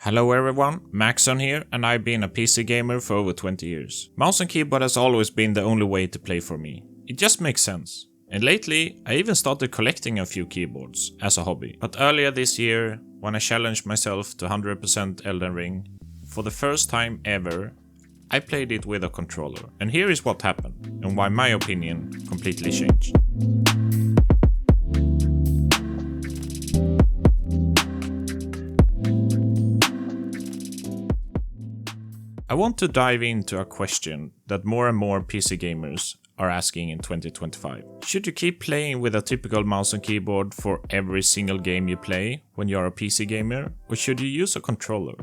Hello everyone, Maxon here, and I've been a PC gamer for over 20 years. Mouse and keyboard has always been the only way to play for me. It just makes sense. And lately, I even started collecting a few keyboards as a hobby. But earlier this year, when I challenged myself to 100% Elden Ring, for the first time ever, I played it with a controller. And here is what happened, and why my opinion completely changed. I want to dive into a question that more and more PC gamers are asking in 2025. Should you keep playing with a typical mouse and keyboard for every single game you play when you're a PC gamer, or should you use a controller?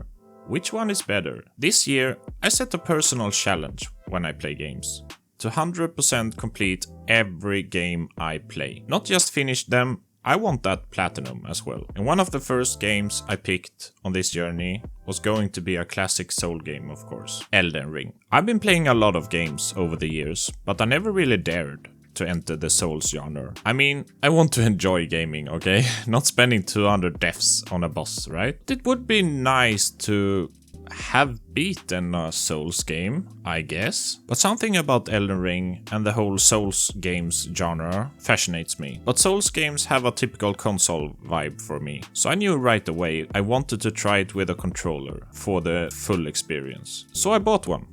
Which one is better? This year, I set a personal challenge when I play games. To 100% complete every game I play. Not just finish them, I want that platinum as well. And one of the first games I picked on this journey was going to be a classic soul game, of course. Elden Ring. I've been playing a lot of games over the years, but I never really dared to enter the Souls genre. I mean, I want to enjoy gaming, okay? Not spending 200 deaths on a boss, right? It would be nice to have beaten a Souls game, I guess. But something about Elden Ring and the whole Souls games genre fascinates me. But Souls games have a typical console vibe for me. So I knew right away I wanted to try it with a controller for the full experience. So I bought one.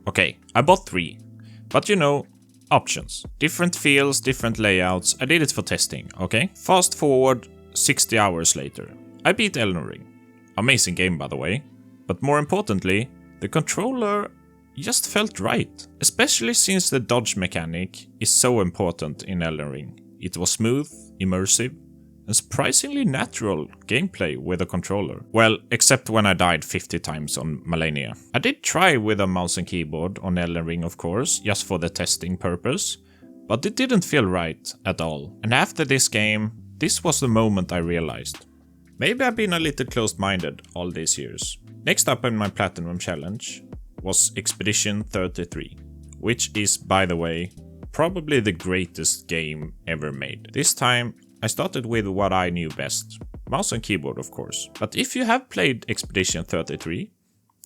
Okay, I bought 3. But you know, options. Different feels, different layouts. I did it for testing, okay? Fast forward 60 hours later. I beat Elden Ring. Amazing game, by the way. But more importantly, the controller just felt right. Especially since the dodge mechanic is so important in Elden Ring. It was smooth, immersive, and surprisingly natural gameplay with a controller. Well, except when I died 50 times on Malenia. I did try with a mouse and keyboard on Elden Ring, of course, just for the testing purpose. But it didn't feel right at all. And after this game, this was the moment I realized. Maybe I've been a little closed-minded all these years. Next up in my Platinum Challenge was Expedition 33, which is, by the way, probably the greatest game ever made. This time, I started with what I knew best, mouse and keyboard of course. But if you have played Expedition 33,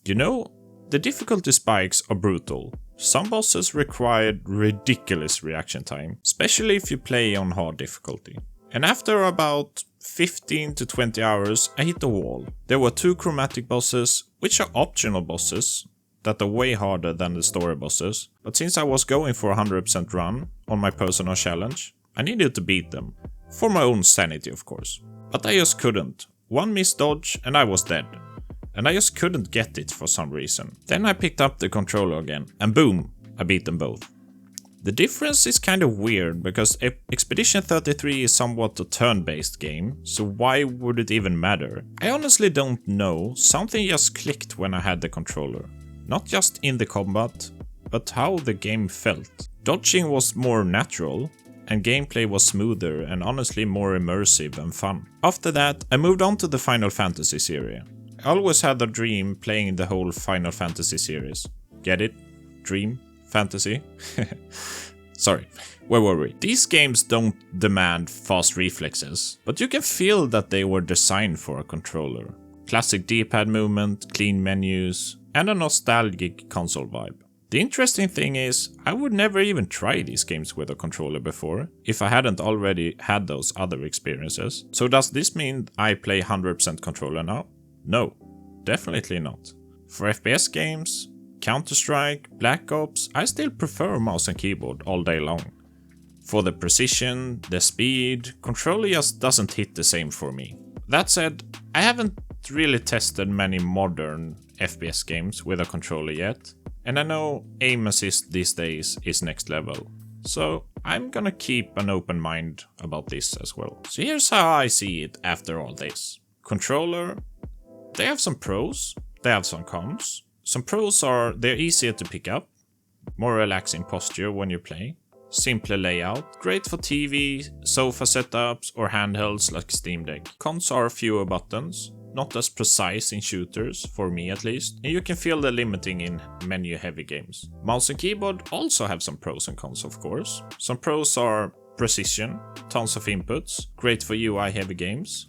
you know the difficulty spikes are brutal. Some bosses required ridiculous reaction time, especially if you play on hard difficulty. And after about 15 to 20 hours, I hit the wall. There were 2 chromatic bosses, which are optional bosses, that are way harder than the story bosses. But since I was going for a 100% run on my personal challenge, I needed to beat them. For my own sanity, of course. But I just couldn't. One missed dodge and I was dead. And I just couldn't get it for some reason. Then I picked up the controller again, and boom, I beat them both. The difference is kind of weird, because Expedition 33 is somewhat a turn-based game, so why would it even matter? I honestly don't know, something just clicked when I had the controller. Not just in the combat, but how the game felt. Dodging was more natural, and gameplay was smoother and honestly more immersive and fun. After that, I moved on to the Final Fantasy series. I always had a dream playing the whole Final Fantasy series. Get it? Dream? Fantasy? Sorry, where were we? These games don't demand fast reflexes, but you can feel that they were designed for a controller. Classic D-pad movement, clean menus, and a nostalgic console vibe. The interesting thing is, I would never even try these games with a controller before, if I hadn't already had those other experiences. So does this mean I play 100% controller now? No, definitely not. For FPS games, Counter-Strike, Black Ops, I still prefer mouse and keyboard all day long. For the precision, the speed, controller just doesn't hit the same for me. That said, I haven't really tested many modern FPS games with a controller yet, and I know aim assist these days is next level. So I'm gonna keep an open mind about this as well. So here's how I see it after all this. Controller, they have some pros, they have some cons. Some pros are they're easier to pick up, more relaxing posture when you play, simpler layout, great for TV, sofa setups or handhelds like Steam Deck. Cons are fewer buttons, not as precise in shooters, for me at least, and you can feel the limiting in menu heavy games. Mouse and keyboard also have some pros and cons of course. Some pros are precision, tons of inputs, great for UI heavy games,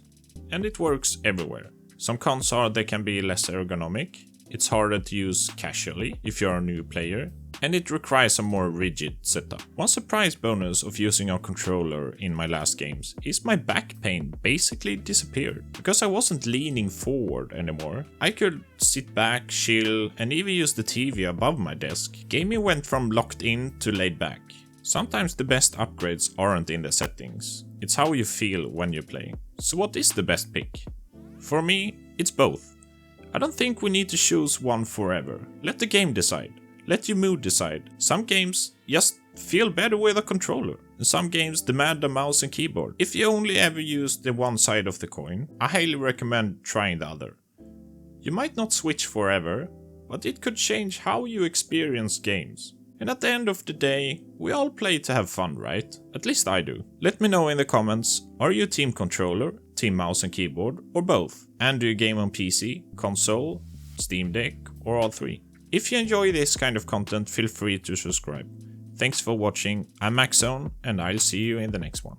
and it works everywhere. Some cons are they can be less ergonomic, it's harder to use casually if you're a new player, and it requires a more rigid setup. One surprise bonus of using a controller in my last games is my back pain basically disappeared. Because I wasn't leaning forward anymore, I could sit back, chill, and even use the TV above my desk. Gaming went from locked in to laid back. Sometimes the best upgrades aren't in the settings, it's how you feel when you play. So what is the best pick? For me, it's both. I don't think we need to choose one forever. Let the game decide. Let your mood decide. Some games just feel better with a controller, and some games demand a mouse and keyboard. If you only ever use the one side of the coin, I highly recommend trying the other. You might not switch forever, but it could change how you experience games. And at the end of the day, we all play to have fun, right? At least I do. Let me know in the comments, are you team controller, team mouse and keyboard, or both? And do you game on PC, console, Steam Deck, or all three? If you enjoy this kind of content, feel free to subscribe. Thanks for watching, I'm Maxzone, and I'll see you in the next one.